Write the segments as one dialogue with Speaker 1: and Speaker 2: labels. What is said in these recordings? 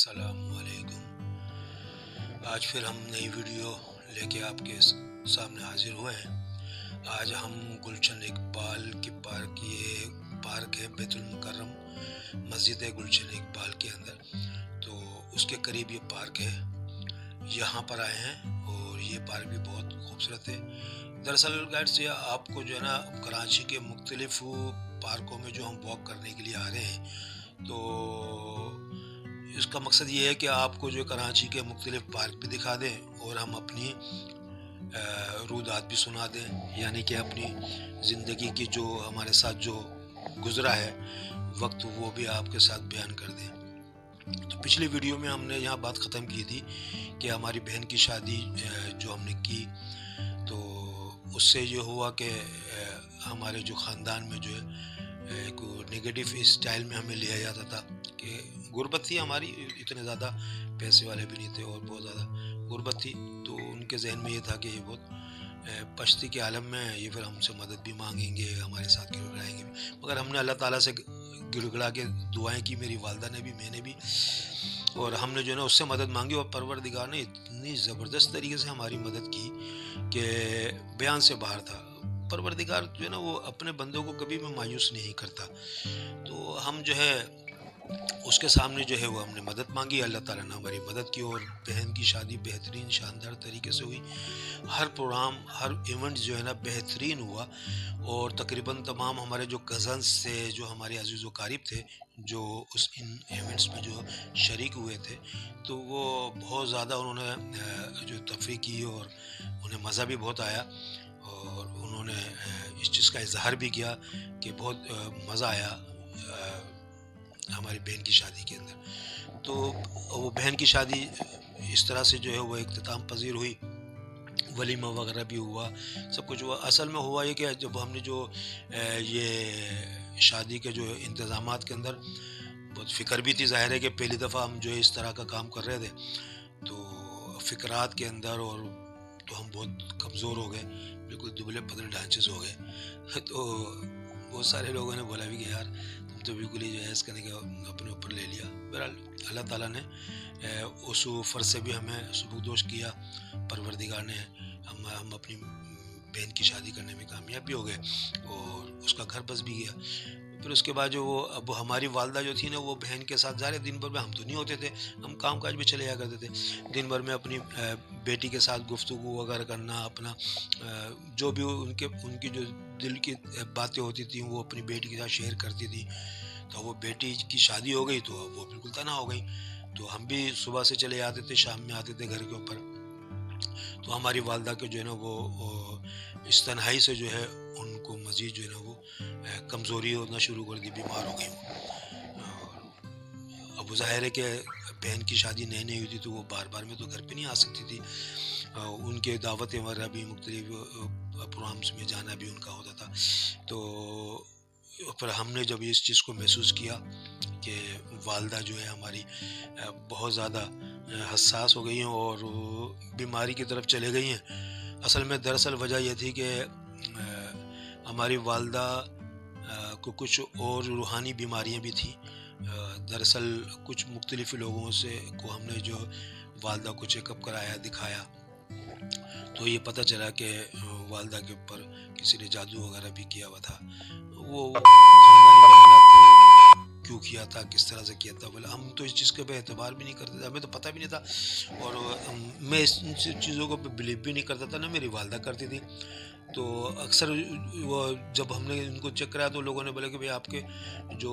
Speaker 1: السلام علیکم۔ آج پھر ہم نئی ویڈیو لے کے آپ کے سامنے حاضر ہوئے ہیں۔ آج ہم گلشن اقبال کی پارک ہے بیت المکرم، مسجد ہے گلشن اقبال کے اندر، تو اس کے قریب یہ پارک ہے، یہاں پر آئے ہیں اور یہ پارک بھی بہت خوبصورت ہے۔ دراصل گائیڈس یہ آپ کو جو ہے نا کراچی کے مختلف پارکوں میں جو ہم واک کرنے کے لیے آ رہے ہیں، تو اس کا مقصد یہ ہے کہ آپ کو جو کراچی کے مختلف پارک بھی دکھا دیں اور ہم اپنی رودات بھی سنا دیں، یعنی کہ اپنی زندگی کی جو ہمارے ساتھ جو گزرا ہے وقت وہ بھی آپ کے ساتھ بیان کر دیں۔ تو پچھلی ویڈیو میں ہم نے یہاں بات ختم کی تھی کہ ہماری بہن کی شادی جو ہم نے کی، تو اس سے یہ ہوا کہ ہمارے جو خاندان میں جو ہے ایک نگیٹو اسٹائل میں ہمیں لیا جاتا تھا کہ غربت تھی ہماری، اتنے زیادہ پیسے والے بھی نہیں تھے اور بہت زیادہ غربت تھی، تو ان کے ذہن میں یہ تھا کہ یہ بہت پشتی کے عالم میں یہ پھر ہم سے مدد بھی مانگیں گے، ہمارے ساتھ گڑ گڑائیں گے بھی، مگر ہم نے اللہ تعالیٰ سے گڑ گڑا کے دعائیں کی، میری والدہ نے بھی، میں نے بھی، اور ہم نے جو ہے نا اس سے مدد مانگی، اور پروردگار نے اتنی زبردست طریقے سے ہماری مدد کی کہ بیان سے باہر تھا۔ پروردگار جو ہے نا وہ اپنے بندوں کو کبھی بھی مایوس نہیں کرتا، تو ہم جو ہے اس کے سامنے جو ہے وہ ہم نے مدد مانگی، اللہ تعالیٰ نے ہماری مدد کی اور بہن کی شادی بہترین شاندار طریقے سے ہوئی۔ ہر پروگرام، ہر ایونٹ جو ہے نا بہترین ہوا، اور تقریباً تمام ہمارے جو کزنس تھے، جو ہمارے عزیز و قریب تھے، جو ان ایونٹس میں جو شریک ہوئے تھے، تو وہ بہت زیادہ انہوں نے جو تفریح کی اور انہیں مزہ بھی بہت آیا، اور انہوں نے اس چیز کا اظہار بھی کیا کہ بہت مزہ آیا ہماری بہن کی شادی کے اندر۔ تو وہ بہن کی شادی اس طرح سے جو ہے وہ اختتام پذیر ہوئی، ولیمہ وغیرہ بھی ہوا، سب کچھ ہوا۔ اصل میں ہوا یہ کہ جب ہم نے جو یہ شادی کے جو انتظامات کے اندر بہت فکر بھی تھی، ظاہر ہے کہ پہلی دفعہ ہم جو ہے اس طرح کا کام کر رہے تھے، تو فکرات کے اندر اور تو ہم بہت کمزور ہو گئے، بالکل دبلے پتلے ڈھانچے سے ہو گئے، تو بہت سارے لوگوں نے بولا بھی کہ یار تم تو بالکل ہی جو ہے اس کرنے کے اپنے اوپر لے لیا۔ بہرحال اللہ تعالیٰ نے اس فرض سے بھی ہمیں سبکدوش کیا، پروردگار نے ہم اپنی بہن کی شادی کرنے میں کامیاب بھی ہو گئے اور اس کا گھر بس بھی گیا۔ پھر اس کے بعد جو وہ اب ہماری والدہ جو تھی نا، وہ بہن کے ساتھ ظاہر دن بھر میں ہم تو نہیں ہوتے تھے، ہم کام کاج میں چلے جایا کرتے تھے، دن بھر میں اپنی بیٹی کے ساتھ گفتگو وغیرہ کرنا، اپنا جو بھی ان کی جو دل کی باتیں ہوتی تھیں وہ اپنی بیٹی کے ساتھ شیئر کرتی تھی۔ تو وہ بیٹی کی شادی ہو گئی تو وہ بالکل تنہا ہو گئی، تو ہم بھی صبح سے چلے جاتے تھے، شام میں آتے تھے گھر کے اوپر، تو ہماری والدہ کے جو ہے نا وہ اس تنہائی سے جو ہے ان کو مزید جو ہے نا وہ کمزوری ہونا شروع کر دی، بیمار ہو گئی وہ۔ اب ظاہر ہے کہ بہن کی شادی نئی نئی ہوئی تھی تو وہ بار بار میں تو گھر پہ نہیں آ سکتی تھی، ان کے دعوتیں وغیرہ بھی مختلف پروگرامس میں جانا بھی ان کا ہوتا تھا، تو پھر ہم نے جب اس چیز کو محسوس کیا کہ والدہ جو ہے ہماری بہت زیادہ حساس ہو گئی ہیں اور بیماری کی طرف چلے گئی ہیں۔ اصل میں دراصل وجہ یہ تھی کہ ہماری والدہ کو کچھ اور روحانی بیماریاں بھی تھیں۔ دراصل کچھ مختلف لوگوں سے کو ہم نے جو والدہ کو چیک اپ کرایا، دکھایا، تو یہ پتہ چلا کہ والدہ کے اوپر کسی نے جادو وغیرہ بھی کیا ہوا تھا۔ وہ خاندانی معاملات کیوں کیا تھا، کس طرح سے کیا تھا، بولے ہم تو اس چیز کے پہ اعتبار بھی نہیں کرتے تھے، ہمیں تو پتہ بھی نہیں تھا، اور میں اس چیزوں کو بلیو بھی نہیں کرتا تھا، نہ میری والدہ کرتی تھی۔ تو اکثر وہ جب ہم نے ان کو چیک کرایا تو لوگوں نے بولا کہ بھئی آپ کے جو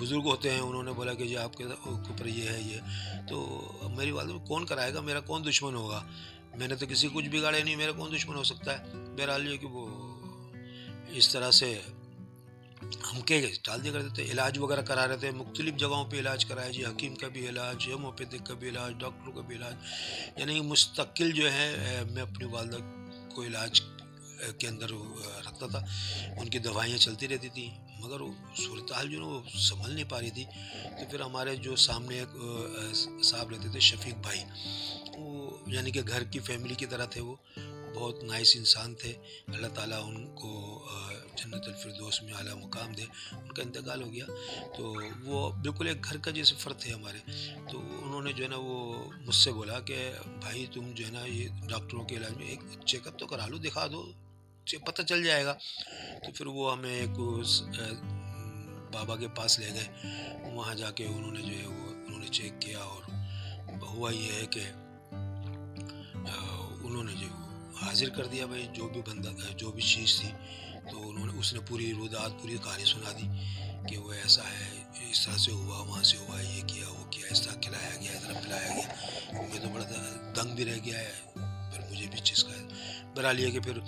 Speaker 1: بزرگ ہوتے ہیں انہوں نے بولا کہ جی آپ کے اوپر یہ ہے یہ، تو میری والدہ کون کرائے گا، میرا کون دشمن ہوگا، میں نے تو کسی کچھ بگاڑے نہیں، میرا کون دشمن ہو سکتا ہے۔ بہرحال یہ کہ وہ اس طرح سے ہم کے ٹال دیا کرتے تھے، علاج وغیرہ کرا رہے تھے، مختلف جگہوں پہ علاج کرایا، جی حکیم کا بھی علاج، ہومیوپیتھک کا بھی علاج، ڈاکٹروں کا بھی علاج، یعنی مستقل جو ہے میں اپنی والدہ کو علاج کے اندر رکھتا تھا، ان کی دوائیاں چلتی رہتی تھیں، مگر صورتحال جو ہے وہ سنبھل نہیں پا رہی تھی۔ تو پھر ہمارے جو سامنے ایک صاحب رہتے تھے، شفیق بھائی، وہ یعنی کہ گھر کی فیملی کی طرح تھے، وہ بہت نائس انسان تھے، اللہ تعالیٰ ان کو جنت الفردوس میں اعلیٰ مقام دے. ان کا انتقال ہو گیا. تو وہ بالکل ایک گھر کا جیسے فرد تھے ہمارے. تو انہوں نے جو ہے نا وہ مجھ سے بولا کہ بھائی تم جو ہے نا یہ ڈاکٹروں کے علاج میں ایک چیک اپ تو کرا لو، دکھا دو، پتہ چل جائے گا. تو پھر وہ ہمیں ایک بابا کے پاس لے گئے. وہاں جا کے انہوں نے جو ہے وہ انہوں نے چیک کیا، اور ہوا یہ ہے کہ انہوں نے جو حاضر کر دیا بھائی جو بھی بندہ جو بھی چیز تھی. تو اس نے پوری رودات پوری کہانی سنا دی کہ وہ ایسا ہے، اس طرح سے ہوا، وہاں سے ہوا، یہ کیا وہ کیا، اس طرح کھلایا گیا، اس طرح پلایا گیا. میں تو بڑا دنگ بھی رہ گیا ہے، پھر مجھے بھی چیز کا بہرحال یہ کہ پھر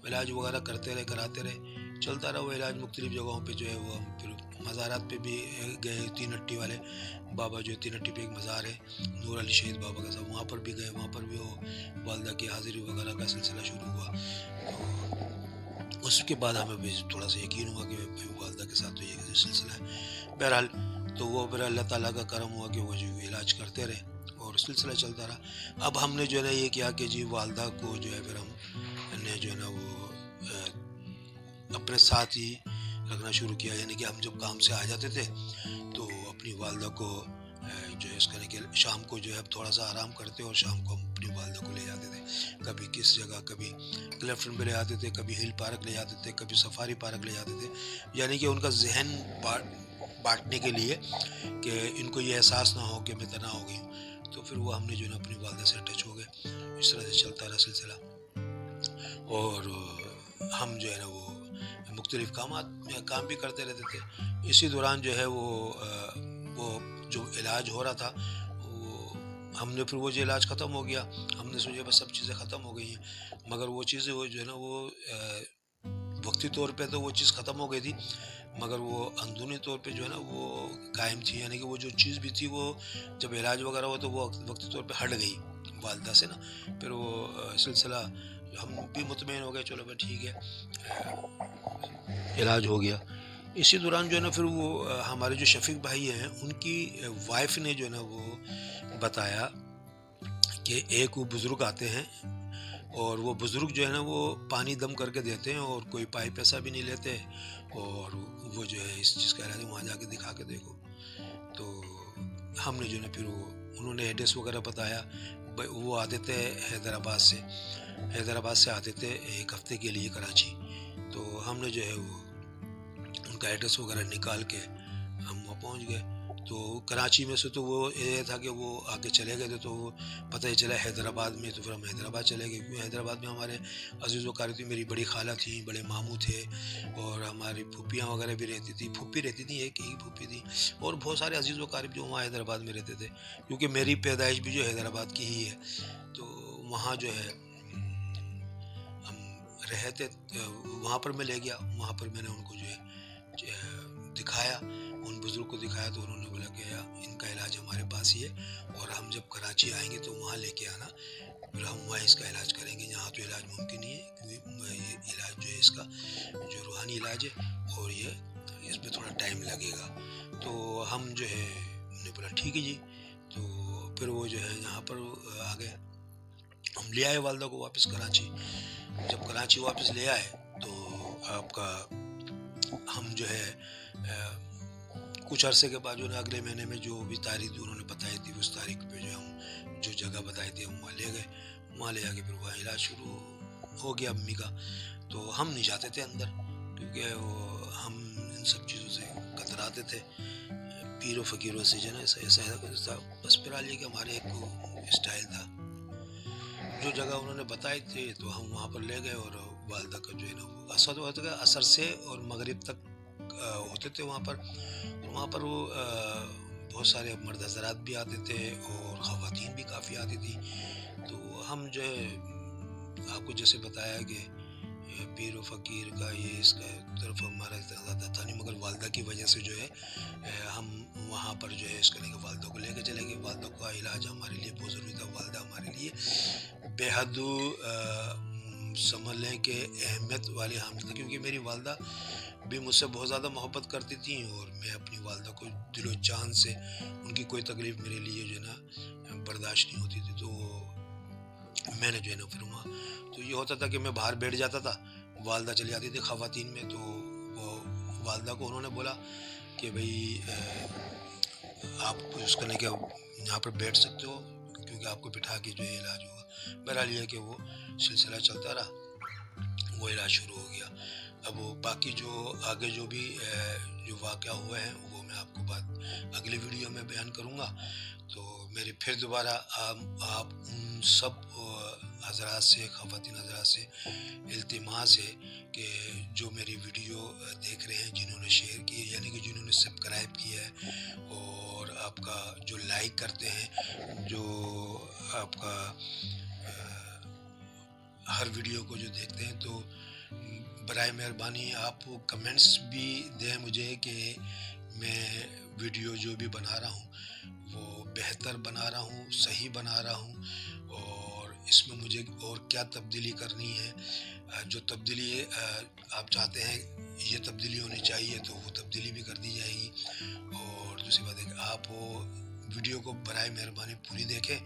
Speaker 1: علاج وغیرہ کرتے رہے، کراتے رہے، چلتا رہا وہ علاج. مختلف جگہوں پہ جو ہے وہ ہم پھر مزارات پہ بھی گئے. تین ہٹی والے بابا جو ہے تین ہٹی پہ ایک مزار ہے نور علی شہید بابا کا صاحب، وہاں پر بھی گئے. وہاں پر بھی وہ والدہ کی حاضری وغیرہ کا سلسلہ شروع ہوا. تو اس کے بعد ہمیں بھی تھوڑا سا یقین ہوا کہ والدہ کے ساتھ تو یہ سلسلہ ہے. بہرحال تو وہ پھر اللہ تعالیٰ کا کرم ہوا کہ وہ جو علاج کرتے رہے اور سلسلہ چلتا رہا. اب ہم نے جو ہے نا یہ کیا کہ جی والدہ کو جو ہے پھر ہم نے جو ہے نا وہ اپنے ساتھ ہی رکھنا شروع کیا. یعنی کہ ہم جب کام سے آ جاتے تھے تو اپنی والدہ کو جو ہے اس کرنے کے شام کو جو ہے اب تھوڑا سا آرام کرتے اور شام کو ہم اپنی والدہ کو لے جاتے تھے. کبھی کس جگہ، کبھی کلیفٹن پہ لے جاتے تھے، کبھی ہل پارک لے جاتے تھے، کبھی سفاری پارک لے جاتے تھے. یعنی کہ ان کا ذہن بانٹنے کے لیے کہ ان کو یہ احساس نہ ہو کہ میں تنہا ہو گئی ہوں. تو پھر وہ ہم نے جو ہے نا اپنی والدہ سے ٹچ ہو گئے. اس طرح سے چلتا رہا سلسلہ. اور ہم جو ہے نا وہ مختلف کام بھی کرتے رہتے تھے. اسی دوران جو ہے وہ جو علاج ہو رہا تھا وہ ہم نے پھر وہ جو علاج ختم ہو گیا، ہم نے سوچا بس سب چیزیں ختم ہو گئی ہیں. مگر وہ چیزیں وہ جو ہے نا وہ وقتی طور پہ تو وہ چیز ختم ہو گئی تھی، مگر وہ اندرونی طور پہ جو ہے نا وہ قائم تھی. یعنی کہ وہ جو چیز بھی تھی وہ جب علاج وغیرہ ہوا تو وہ وقتی طور پہ ہٹ گئی والدہ سے نا. پھر وہ سلسلہ ہم بھی مطمئن ہو گئے، چلو بھائی ٹھیک ہے، علاج ہو گیا. اسی دوران جو ہے نا پھر وہ ہمارے جو شفیق بھائی ہیں ان کی وائف نے جو ہے نا وہ بتایا کہ ایک وہ بزرگ آتے ہیں اور وہ بزرگ جو ہے نا وہ پانی دم کر کے دیتے ہیں اور کوئی پائی پیسہ بھی نہیں لیتے، اور وہ جو ہے اس چیز کا علاج وہاں جا کے دکھا کے دیکھو. تو ہم نے جو ہے نا پھر وہ انہوں نے ایڈریس وغیرہ بتایا. وہ آتے تھے حیدرآباد سے آتے تھے ایک ہفتے کے لیے کراچی. تو ہم نے جو ہے وہ ان کا ایڈریس وغیرہ نکال کے ہم وہاں پہنچ گئے. تو کراچی میں سے تو وہ یہ تھا کہ وہ آگے چلے گئے تھے، تو وہ پتہ ہی چلا حیدرآباد میں. تو پھر ہم حیدرآباد چلے گئے کیونکہ حیدرآباد میں ہمارے عزیز و قاری تھی، میری بڑی خالہ تھیں، بڑے ماموں تھے، اور ہماری پھوپھیاں وغیرہ بھی رہتی تھی. پھوپھی رہتی تھی، ایک ہی پھوپھی تھی، اور بہت سارے عزیز و قاری جو وہاں حیدرآباد میں رہتے تھے کیونکہ میری پیدائش بھی جو حیدرآباد کی ہی ہے. تو وہاں جو ہے ہم رہتے، وہاں پر میں لے گیا. وہاں پر میں نے ان کو جو ہے دکھایا، ان بزرگ کو دکھایا. تو انہوں نے بولا کہ ان کا علاج ہمارے پاس ہی ہے، اور ہم جب کراچی آئیں گے تو وہاں لے کے آنا، پھر ہم وہاں اس کا علاج کریں گے. یہاں تو علاج ممکن نہیں ہے کیونکہ یہ علاج جو ہے اس کا جو روحانی علاج ہے اور یہ اس میں تھوڑا ٹائم لگے گا. تو ہم جو ہے نے بولا ٹھیک ہے جی. تو پھر وہ جو ہے یہاں پر آ گئے، ہم لے آئے والدہ کو واپس کراچی. جب کراچی واپس لے آئے تو آپ کا ہم جو ہے کچھ عرصے کے بعد جو ہے اگلے مہینے میں جو بھی تاریخ انہوں نے بتائی تھی اس تاریخ پہ جو ہم جو جگہ بتائی تھی ہم وہاں لے گئے. وہاں لے جا کے پھر وہاں علاج شروع ہو گیا امی کا. تو ہم نہیں جاتے تھے اندر کیونکہ وہ ہم ان سب چیزوں سے کتراتے تھے، پیر و فقیروں سے جو ہے نا ایسا تھا. بس پھر آئیے کہ ہمارے ایک اسٹائل تھا. جو جگہ انہوں نے بتائی تھی تو ہم وہاں پر لے گئے، اور والدہ کا جو ہے نا وہ اثر ہوتا تھا، اثر سے اور مغرب تک ہوتے تھے وہاں پر. وہاں پر وہ بہت سارے مرد حضرات بھی آتے تھے اور خواتین بھی کافی آتی تھی. تو ہم جو ہے آپ کو جیسے بتایا کہ پیر و فقیر کا یہ اس کا طرف ہمارا زیادہ تھا نہیں، مگر والدہ کی وجہ سے جو ہے ہم وہاں پر جو ہے اس کرنے کے والدہ کو لے کے چلے گئے. والدہ کا علاج ہمارے لیے بہت ضروری تھا. والدہ ہمارے لیے بے حد سمجھ لیں کہ اہمیت والی حامل تھی، کیونکہ میری والدہ بھی مجھ سے بہت زیادہ محبت کرتی تھیں، اور میں اپنی والدہ کو دل و جان سے ان کی کوئی تکلیف میرے لیے جو ہے نا برداشت نہیں ہوتی تھی. تو میں نے جو ہے نا پھر وہاں تو یہ ہوتا تھا کہ میں باہر بیٹھ جاتا تھا، والدہ چلی جاتی تھی خواتین میں، تو وہ والدہ کو انہوں نے بولا کہ بھئی آپ اس کرنے کے یہاں پر بیٹھ سکتے ہو، کیونکہ آپ کو بٹھا کے جو ہے علاج ہوگا۔ بہرحال یہ ہے کہ وہ سلسلہ چلتا رہا، وہ علاج شروع ہو گیا۔ اب وہ باقی جو آگے جو بھی جو واقعہ ہوا ہے وہ میں آپ کو اگلی ویڈیو میں بیان کروں گا۔ تو میری پھر دوبارہ آپ ان سب حضرات سے، خواتین حضرات سے التماس ہے کہ جو میری ویڈیو دیکھ رہے ہیں، جنہوں نے شیئر کی ہے، یعنی کہ جنہوں نے سبسکرائب کیا ہے اور آپ کا جو لائک کرتے ہیں، جو آپ کا ہر ویڈیو کو جو دیکھتے ہیں، تو برائے مہربانی آپ کمنٹس بھی دیں مجھے کہ میں ویڈیو جو بھی بنا رہا ہوں وہ بہتر بنا رہا ہوں، صحیح بنا رہا ہوں، اور اس میں مجھے اور کیا تبدیلی کرنی ہے۔ جو تبدیلی آپ چاہتے ہیں یہ تبدیلی ہونی چاہیے تو وہ تبدیلی بھی کر دی جائے گی۔ اور دوسری بات ہے کہ آپ وہ ویڈیو کو برائے مہربانی پوری دیکھیں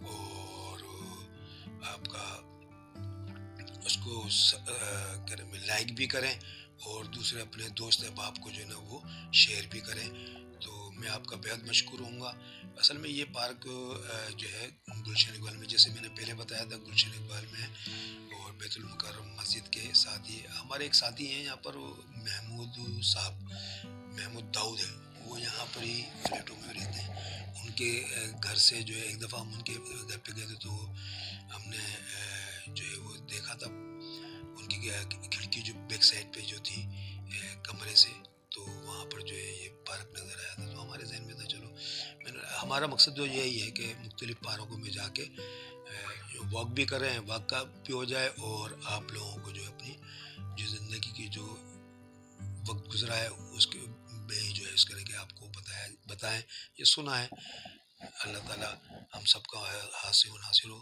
Speaker 1: اور آپ کا اس کو لائک بھی کریں، اور دوسرے اپنے دوست احباب کو جو ہے نا وہ شیئر بھی کریں۔ تو میں آپ کا بہت مشکور ہوں گا۔ اصل میں یہ پارک جو ہے گلشن اقبال میں، جیسے میں نے پہلے بتایا تھا، گلشن اقبال میں اور بیت المکرم مسجد کے ساتھ ہی ہمارے ایک ساتھی ہیں یہاں پر، محمود صاحب، محمود داؤد ہے، وہ یہاں پر ہی فلیٹوں میں رہتے ہیں۔ ان کے گھر سے جو ہے ایک دفعہ ہم ان کے گھر پہ گئے تھے، تو ہم نے جو ہے وہ دیکھا تھا ان کی کھڑکی جو بیک سائڈ پہ جو تھی کمرے سے، تو وہاں پر جو ہے یہ پارک نظر آیا تھا۔ تو ہمارے ذہن میں تھا چلو ہمارا مقصد جو یہی ہے کہ مختلف پارکوں میں جا کے واک بھی کریں، واک کا بھی ہو جائے، اور آپ لوگوں کو جو اپنی جو زندگی کی جو وقت گزرا ہے اس کے میں جو ہے اس کرے کہ آپ کو بتائیں، یہ سنا ہے۔ اللہ تعالیٰ ہم سب کا حاصل و ناصر ہو۔